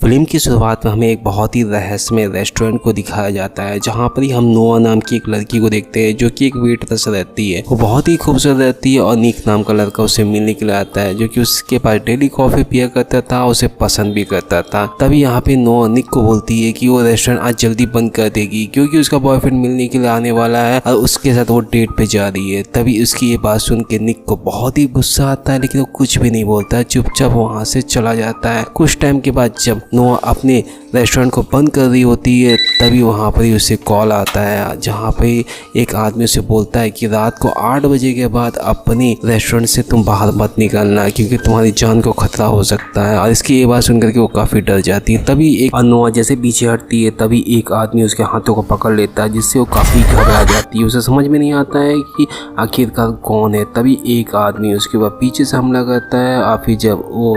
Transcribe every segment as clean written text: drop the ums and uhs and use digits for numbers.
Film की शुरुआत में हमें एक बहुत ही रहस्यमय रेस्टोरेंट को दिखाया जाता है, जहाँ पर ही हम नोआ नाम की एक लड़की को देखते हैं जो कि एक वेटरेस रहती है। वो बहुत ही खूबसूरत रहती है और निक नाम का लड़का उसे मिलने के लिए आता है, जो कि उसके पास डेली कॉफी पिया करता था, उसे पसंद भी करता था। तभी यहाँ पे नोआ निक को बोलती है कि वो रेस्टोरेंट आज जल्दी बंद कर देगी क्योंकि उसका बॉयफ्रेंड मिलने के लिए आने वाला है और उसके साथ वो डेट पे जा रही है। तभी उसकी ये बात सुन के निक को बहुत ही गुस्सा आता है, लेकिन वो कुछ भी नहीं बोलता है, चुपचाप वहाँ से चला जाता है। कुछ टाइम के बाद जब नोआ अपने रेस्टोरेंट को बंद कर रही होती है, तभी वहाँ पर ही उसे कॉल आता है, जहाँ पे एक आदमी उसे बोलता है कि रात को 8 बजे के बाद अपने रेस्टोरेंट से तुम बाहर मत निकलना क्योंकि तुम्हारी जान को खतरा हो सकता है। और इसकी ये बात सुनकर के वो काफ़ी डर जाती है। तभी एक नोआ जैसे पीछे हटती है, तभी एक आदमी उसके हाथों को पकड़ लेता है, जिससे वो काफ़ी घबरा जाती है। उसे समझ में नहीं आता है कि आखिरकार कौन है। तभी एक आदमी उसके बाद पीछे से हमला करता है और फिर जब वो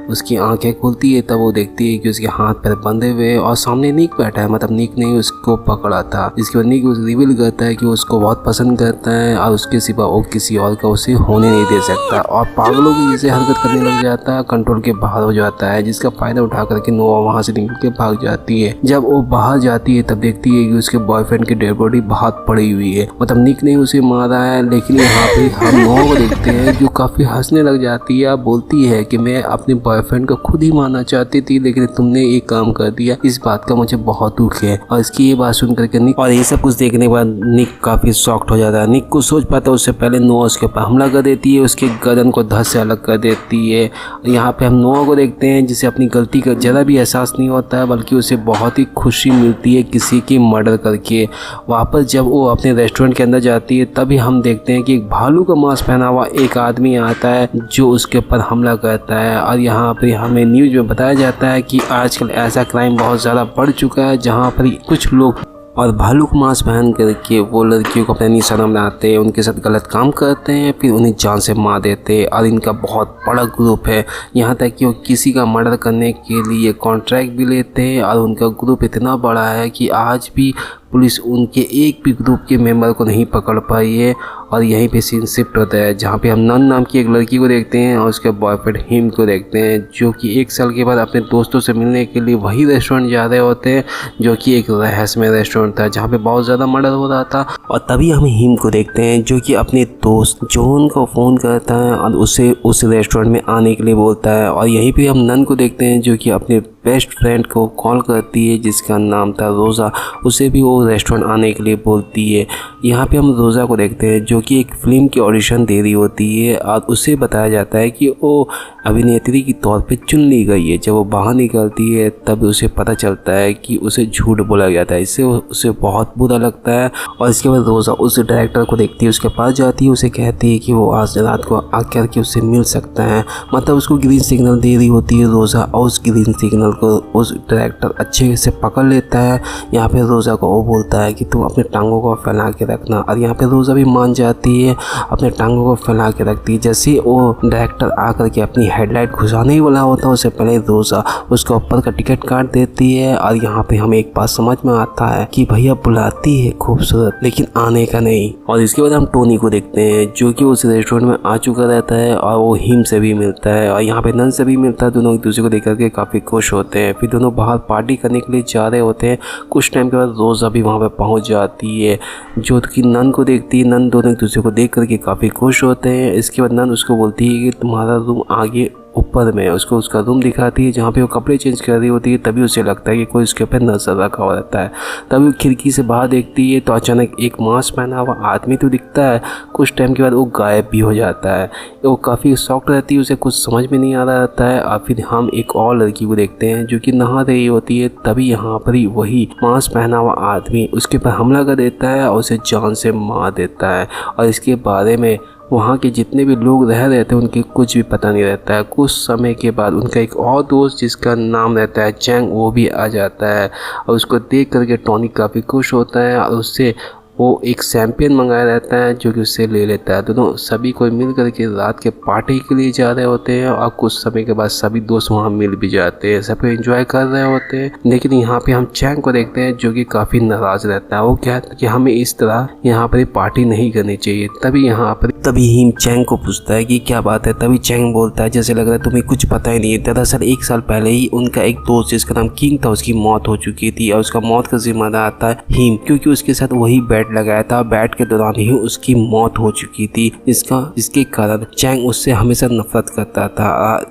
उसकी आंखें खुलती है तब वो देखती है कि उसके हाथ पैर बंधे हुए और सामने निक बैठा है, मतलब निक ने उसको पकड़ा था। जिसके बाद निक उसे रिवील करता है कि वो उसको बहुत पसंद करता है और उसके सिवा वो किसी और का उसे होने नहीं दे सकता, और पागलों की जैसे हरकत करने लग जाता है, कंट्रोल के बाहर हो जाता है, जिसका फायदा उठा करके नोआ वहाँ से निकल के भाग जाती है। जब वो बाहर जाती है तब देखती है कि उसके बॉयफ्रेंड की डेड बॉडी बाहर पड़ी हुई है, मतलब निक ने उसे मारा है। लेकिन यहाँ पे हम नोआ को देखते हैं जो काफी हंसने लग जाती है, बोलती है कि मैं अपने बॉयफ्रेंड को खुद ही मारना चाहती थी लेकिन तुमने एक काम कर दिया, इस बात का मुझे बहुत दुख है। और इसकी ये बात सुन करके निक और ये सब कुछ देखने के बाद निक काफी शॉक्ड हो जाता है। निक को सोच पाता है उससे पहले नोआ उसके ऊपर हमला कर देती है, उसके गर्दन को धड़ से अलग कर देती है। यहाँ पे हम नोआ को देखते हैं जिसे अपनी गलती का जरा भी एहसास नहीं होता है, बल्कि उसे बहुत ही खुशी मिलती है किसी की मर्डर करके। वापस जब वो अपने रेस्टोरेंट के अंदर जाती है तभी हम देखते हैं कि एक भालू का मांस पहना हुआ एक आदमी आता है जो उसके ऊपर हमला करता है। और यहाँ पे हमें न्यूज में बताया जाता है कि आजकल ऐसा क्राइम बहुत ज़्यादा बढ़ चुका है, जहाँ पर कुछ लोग और भालू का मांस पहन करके वो लड़कियों को अपने निशाना बनाते हैं, उनके साथ गलत काम करते हैं, फिर उन्हें जान से मार देते हैं। और इनका बहुत बड़ा ग्रुप है, यहाँ तक कि वो किसी का मर्डर करने के लिए कॉन्ट्रैक्ट भी लेते हैं। और उनका ग्रुप इतना बड़ा है कि आज भी पुलिस उनके एक भी ग्रुप के मेंबर को नहीं पकड़ पाई है। और यहीं पे सीन शिफ्ट होता है, जहाँ पे हम नन नाम की एक लड़की को देखते हैं और उसके बॉयफ्रेंड हिम को देखते हैं, जो कि 1 साल के बाद अपने दोस्तों से मिलने के लिए वही रेस्टोरेंट जा रहे होते हैं, जो कि एक रहस्यमय रेस्टोरेंट था जहाँ पे बहुत ज़्यादा मर्डर हो रहा था। और तभी हम हिम को देखते हैं जो कि अपने दोस्त जॉन को फ़ोन करता है और उसे उस रेस्टोरेंट में आने के लिए बोलता है। और यहीं पर हम नन को देखते हैं जो कि अपने बेस्ट फ्रेंड को कॉल करती है जिसका नाम था रोज़ा, उसे भी वो रेस्टोरेंट आने के लिए बोलती है। यहाँ पे हम रोज़ा को देखते हैं जो कि एक फ़िल्म की ऑडिशन दे रही होती है और उसे बताया जाता है कि वो अभिनेत्री के तौर पे चुन ली गई है। जब वो बाहर निकलती है तब उसे पता चलता है कि उसे झूठ बोला गया था, इससे उसे बहुत बुरा लगता है। और इसके बाद रोज़ा उस डायरेक्टर को देखती है, उसके पास जाती है, उसे कहती है कि वो आज रात को आकर के उससे मिल सकता है, मतलब उसको ग्रीन सिग्नल दे रही होती है रोज़ा। और उस ग्रीन सिग्नल को उस डायरेक्टर अच्छे से पकड़ लेता है। यहाँ पे रोज़ा को वो बोलता है कि तुम अपने टांगों को फैला के रखना, और यहाँ पे रोज़ा भी मान जाती है, अपने टांगों को फैला के रखती है। जैसे वो डायरेक्टर आकर के अपनी हेडलाइट घुसाने ही वाला होता है, उससे पहले रोज़ा उसके ऊपर का टिकट काट देती है। और यहाँ पे हमें एक बात समझ में आता है कि भैया बुलाती है खूबसूरत लेकिन आने का नहीं। और इसके बाद हम टोनी को देखते हैं जो कि उस रेस्टोरेंट में आ चुका रहता है और वो हिम से भी मिलता है और यहाँ पे नन से भी मिलता है। दोनों एक दूसरे को देख करके काफ़ी खुश होते हैं। फिर दोनों बाहर पार्टी करने के लिए जा रहे होते हैं। कुछ टाइम के बाद रोज़ा भी वहाँ पे पहुँच जाती है जो कि नन को देखती है। नन दोनों एक दूसरे को देख करके काफ़ी खुश होते हैं। इसके बाद नन उसको बोलती है कि तुम्हारा रूम आगे ऊपर में, उसको उसका रूम दिखाती है जहाँ पे वो कपड़े चेंज कर रही होती है। तभी उसे लगता है कि कोई उसके ऊपर नजर रखा हुआ रहता है। तभी वो खिड़की से बाहर देखती है तो अचानक एक मास्क पहना हुआ आदमी तो दिखता है। कुछ टाइम के बाद वो गायब भी हो जाता है। वो काफ़ी शॉक्ड रहती है, उसे कुछ समझ में नहीं आ रहा रहता है। और फिर हम एक और लड़की को देखते हैं जो कि नहा रही होती है। तभी यहाँ पर ही वही मास्क पहना हुआ आदमी उसके ऊपर हमला कर देता है और उसे जान से मार देता है। और इसके बारे में वहाँ के जितने भी लोग रह रहे थे उनके कुछ भी पता नहीं रहता है। कुछ समय के बाद उनका एक और दोस्त जिसका नाम रहता है चैंग, वो भी आ जाता है और उसको देख करके टॉनी काफ़ी खुश होता है और उससे वो एक चैंपियन मंगाया रहता है जो कि उससे ले लेता है। दोनों सभी कोई मिल करके रात के पार्टी के लिए जा रहे होते हैं और कुछ समय के बाद सभी दोस्त वहाँ मिल भी जाते हैं, सब एंजॉय कर रहे होते हैं। लेकिन यहाँ पे हम चैंग को देखते हैं जो कि काफी नाराज रहता है। वो कहता है कि हमें इस तरह यहाँ पर पार्टी नहीं करनी चाहिए। तभी हिम चैंग को पूछता है कि क्या बात है। तभी चैंग बोलता है जैसे लग रहा है तुम्हें कुछ पता ही नहीं है। दरअसल 1 साल पहले ही उनका एक दोस्त जिसका नाम किंग था उसकी मौत हो चुकी थी और उसका मौत का जिम्मेदार था हिम, क्योंकि उसके साथ वही बैट लगाया था। बैट के दौरान ही उसकी मौत हो चुकी थी, जिसके कारण चैंग उससे हमेशा नफरत करता था।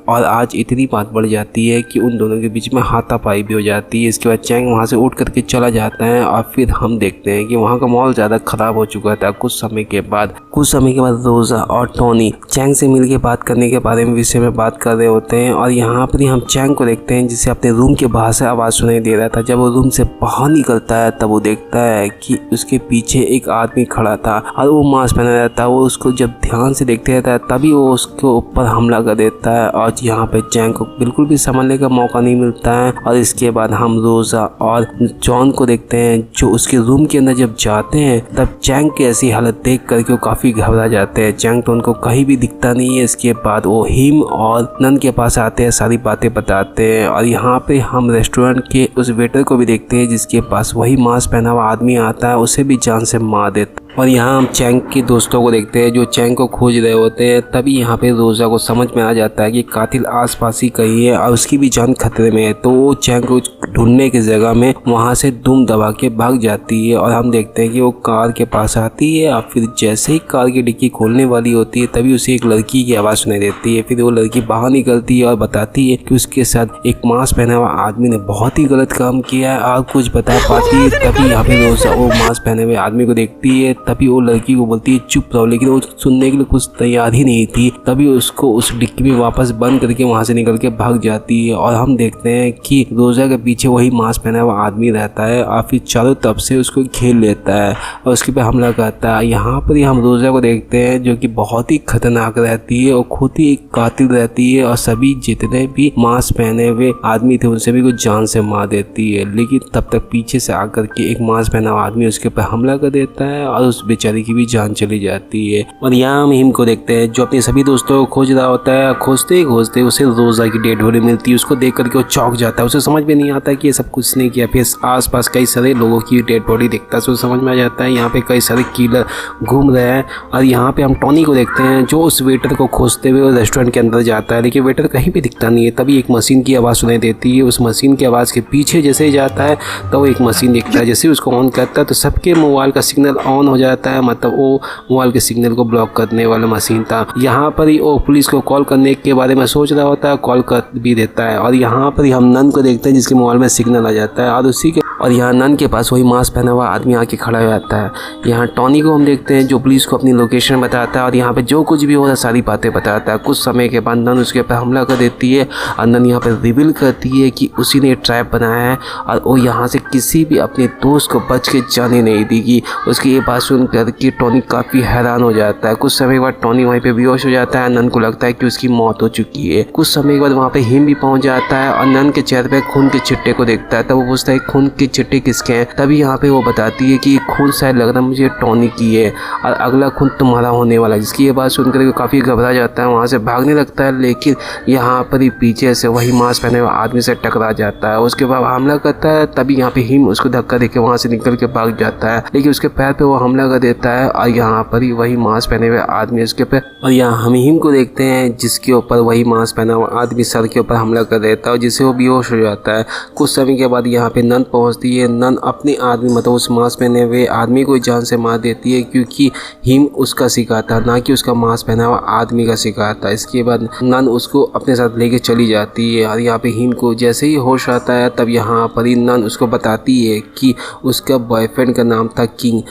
और आज इतनी बात बढ़ जाती है कि उन दोनों के बीच में हाथापाई भी हो जाती है। इसके बाद चैंग वहाँ से उठ करके चला जाता है और फिर हम देखते हैं कि वहाँ का माहौल ज्यादा खराब हो चुका था। कुछ समय के बाद रोजा और टॉनी चैंग से मिलकर बात करने के बारे में विषय में बात कर रहे होते हैं। और यहाँ पर हम चैंग को देखते हैं जिसे अपने रूम के बाहर से आवाज सुनाई दे रहा था। जब वो रूम से बाहर निकलता है तब वो देखता है कि उसके पीछे एक आदमी खड़ा था और वो मास्क पहना रहता है। वो उसको जब ध्यान से देखते रहता है तभी वो उसके ऊपर हमला कर देता है और यहाँ पे चैंग को बिल्कुल भी संभलने का मौका नहीं मिलता है। और इसके बाद हम रोजा और जॉन को देखते हैं जो उसके रूम के अंदर जब जाते हैं तब चैंग की ऐसी हालत देख करके वो काफी घबरा जाते हैं। चैंग तो उनको कहीं भी दिखता नहीं है। इसके बाद वो हिम और नन के पास आते हैं, सारी बातें बताते हैं। और यहाँ पे हम रेस्टोरेंट के उस वेटर को भी देखते हैं जिसके पास वही मास्क पहना हुआ आदमी आता है, उसे भी जान से मार देता। और यहाँ हम चैंग के दोस्तों को देखते हैं जो चैंग को खोज रहे होते हैं। तभी यहाँ पे रोजा को समझ में आ जाता है कि कातिल आसपास ही कहीं है और उसकी भी जान खतरे में है। तो वो चैंग को ढूंढने की जगह में वहाँ से दुम दबा के भाग जाती है। और हम देखते हैं कि वो कार के पास आती है और फिर जैसे ही कार की डिक्की खोलने वाली होती है तभी उसे एक लड़की की आवाज़ सुनाई देती है। फिर वो लड़की बाहर निकलती है और बताती है कि उसके साथ एक मास्क पहना हुआ आदमी ने बहुत ही गलत काम किया है और कुछ बता पाती है। तभी यहाँ पे रोजा वो मास्क पहने हुए आदमी को देखती है। तभी वो लड़की को बोलती है चुप रहो, लेकिन वो सुनने के लिए कुछ तैयार ही नहीं थी। तभी उसको उस डिक्की में वापस बंद करके वहां से निकल के भाग जाती है। और हम देखते हैं कि रोजा के पीछे वही मास्क पहना हुआ आदमी रहता है और फिर चारों तरफ से उसको घेर लेता है और उसके पे हमला करता है। यहाँ पर हम रोजा को देखते हैं जो कि बहुत ही खतरनाक रहती है और खुद ही एक कातिल रहती है और सभी जितने भी मास्क पहने हुए आदमी थे उन सभी को जान से मार देती है। लेकिन तब तक पीछे से आकर के एक मास्क पहना हुआ आदमी उसके ऊपर हमला कर देता है और उस बेचारी की भी जान चली जाती है। और यहाँ हम हिम को देखते हैं जो अपने सभी दोस्तों को खोज रहा होता है। खोजते ही खोजते उसे रोजा की डेड बॉडी मिलती है। उसको देख करके वो चौंक जाता है। उसे समझ में नहीं आता कि ये सब कुछ नहीं किया। फिर आसपास कई सारे लोगों की डेड बॉडी देखता है तो समझ में आ जाता है यहाँ पे कई सारे किलर घूम रहे हैं। और यहाँ पे हम टॉनी को देखते हैं जो उस वेटर को खोजते हुए रेस्टोरेंट के अंदर जाता है, लेकिन वेटर कहीं भी दिखता नहीं है। तभी एक मशीन की आवाज़ सुनाई देती है। उस मशीन की आवाज़ के पीछे जैसे ही जाता है तो वो एक मशीन दिखता है। जैसे उसको ऑन करता है तो सबके मोबाइल का सिग्नल ऑन हो जाता है। मतलब वो मोबाइल के सिग्नल को ब्लॉक करने वाला मशीन था। यहाँ पर ही वो पुलिस को कॉल करने के बारे में सोच रहा होता है, कॉल कर भी देता है। और यहाँ पर ही हम नन को देखते हैं जिसके मोबाइल में सिग्नल आ जाता है और यहाँ नन के पास वही मास्क पहना हुआ आदमी आके खड़ा हो जाता है। यहाँ टॉनी को हम देखते हैं जो पुलिस को अपनी लोकेशन बताता है और यहाँ पे जो कुछ भी हो रहा है सारी बातें बताता है। कुछ समय के बाद नन उसके ऊपर हमला कर देती है और नन यहाँ पर रिवील करती है कि उसी ने ट्रैप बनाया है और वो यहाँ से किसी भी अपने दोस्त को बच के जाने नहीं देगी। उसकी ये बात सुन करके टॉनी काफ़ी हैरान हो जाता है। कुछ समय बाद टॉनी वहीं पे बेहोश हो जाता है। नन को लगता है कि उसकी मौत हो चुकी है। कुछ समय के बाद वहाँ पे हिम भी पहुँच जाता है और नन के चेहरे पे खून के छिट्टे को देखता है। तब वो पूछता है खून के छिट्टे किसके हैं। तभी यहाँ पे वो बताती है कि ये खून शायद लग रहा मुझे टॉनी की है और अगला खून तुम्हारा होने वाला है। जिसकी ये बात सुनकर वो काफ़ी घबरा जाता है, वहाँ से भागने लगता है। लेकिन यहाँ पर ही पीछे से वही मास्क पहने हुए आदमी से टकरा जाता है। उसके बाद हमला करता है। तभी यहाँ पे हिम उसको धक्का देके वहाँ से निकल के भाग जाता है, लेकिन उसके पैर पे वो हमला कर देता है और यहाँ पर ही वही मास्क पहने हुए आदमी उसके पे। और यहाँ हम हिम को देखते हैं जिसके ऊपर वही मास्क पहना हुआ आदमी सर के ऊपर हमला कर देता है और जिससे वो बेहोश हो जाता है। कुछ समय के बाद यहाँ पे नन पहुँचती है। नन अपने आदमी मतलब उस मास्क पहने हुए आदमी को जान से मार देती है क्योंकि हिम उसका शिकार था, ना कि उसका मास्क पहना हुआ आदमी का शिकार था। इसके बाद नन उसको अपने साथ लेके चली जाती है और यहाँ पे हिम को जैसे ही होश आता है तब यहाँ पर ही नन उसको बताती है कि उसका बॉयफ्रेंड का नाम था किंग,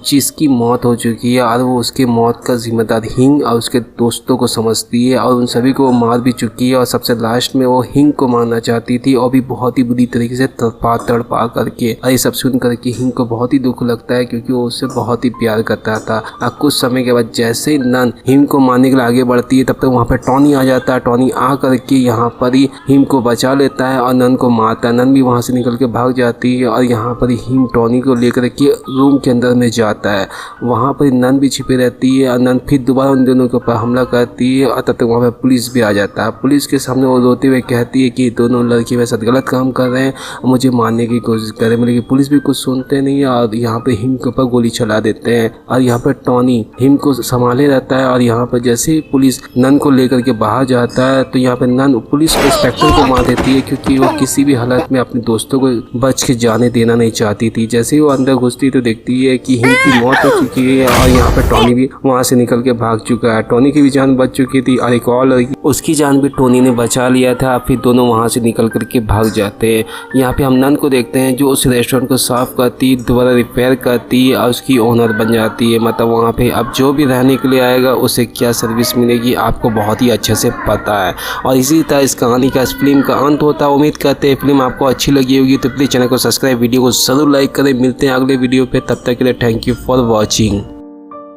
जिसकी मौत हो चुकी है और वो उसके मौत का जिम्मेदार हिंग और उसके दोस्तों को समझती है और उन सभी को मार भी चुकी है। और सबसे लास्ट में वो हिंग को मारना चाहती थी और भी बहुत ही बुरी तरीके से तड़पा करके। और ये सब सुन करके हिंग को बहुत ही दुख लगता है क्योंकि वो उससे बहुत ही प्यार करता था। और कुछ समय के बाद जैसे ही नन हिंग को मारने के लिए आगे बढ़ती है तब तक वहाँ पर टॉनी आ जाता है। टॉनी आ करके यहाँ पर ही हिंग को बचा लेता है और नन को मारता है। नन भी वहाँ से निकल के भाग जाती है और यहाँ पर ही हिंग टॉनी को लेकर के रूम के अंदर में जाता जाता है। वहाँ पर नन भी छिपी रहती है और नन फिर दोबारा उन दोनों के ऊपर हमला करती है और तब तक वहाँ पर पुलिस भी आ जाता है। पुलिस के सामने वो रोते हुए कहती है कि दोनों लड़की मेरे साथ गलत काम कर रहे हैं और मुझे मारने की कोशिश कर रहे हैं, लेकिन पुलिस भी कुछ सुनते नहीं है और यहाँ पे हिम के ऊपर गोली चला देते हैं। और यहाँ पर टॉनी हिम को संभाले रहता है और यहाँ पर जैसे ही पुलिस नन को लेकर के बाहर जाता है तो यहाँ पे नन पुलिस इंस्पेक्टर को मार देती है, क्योंकि वो किसी भी हालत में अपने दोस्तों को बच के जाने देना नहीं चाहती थी। जैसे ही वो अंदर घुसती तो देखती है कि हिम की मौत हो चुकी है और यहाँ पे टॉनी भी वहाँ से निकल के भाग चुका है। टॉनी की भी जान बच चुकी थी और एक और लड़की, उसकी जान भी टॉनी ने बचा लिया था। फिर दोनों वहाँ से निकल करके भाग जाते हैं। यहाँ पे हम नन को देखते हैं जो उस रेस्टोरेंट को साफ करती, दोबारा रिपेयर करती और उसकी ओनर बन जाती है। मतलब वहाँ पे अब जो भी रहने के लिए आएगा उसे क्या सर्विस मिलेगी आपको बहुत ही अच्छे से पता है। और इसी तरह इस कहानी का, इस फिल्म का अंत होता है। उम्मीद करते हैं फिल्म आपको अच्छी लगी होगी, तो प्लीज़ चैनल को सब्सक्राइब, वीडियो को जरूर लाइक करें। मिलते हैं अगले वीडियो पे, तब तक के लिए थैंक यू फॉर वॉचिंग।